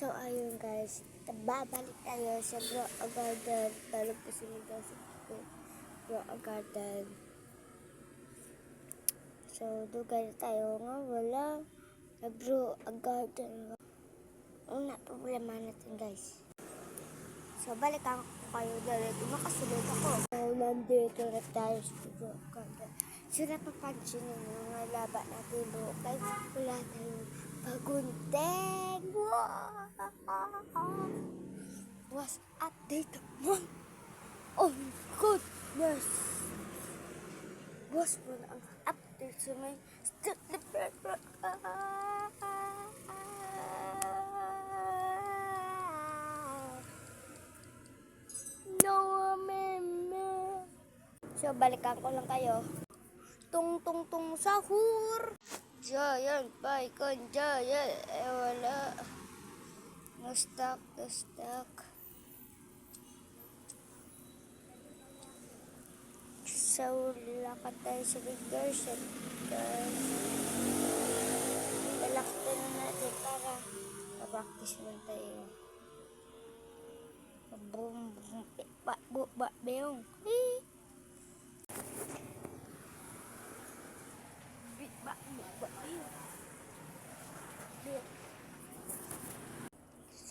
So, ayun guys, babalik tayo sa Bro Garden. Talog po sila guys sa Bro Garden. So, dugay tayo nga wala na Bro Garden. Una problema natin guys. So, balik ako kayo dahil makasulod ako. So, nandito na tayo sa Bro Garden. So, napapansin nyo nga laba natin bro. Guys, wala tayong pagunting. Was update mo. Oh my goodness. Was mo ang update sa may no, meme. So, balikan ko lang kayo. Tung sahur. Giant bacon, giant. Wala. Na-stuck. So, lakad tayo sa big version. Lalakad na natin para practice lang tayo. Boom, beong.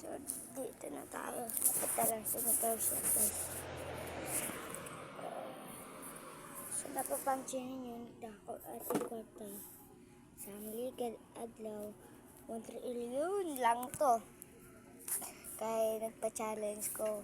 So, dito na tayo. Napita lang sa version guys. So, napapansin nyo, dako at kwarta sa legal adlaw 1 trillion lang to kaya nagpa-challenge ko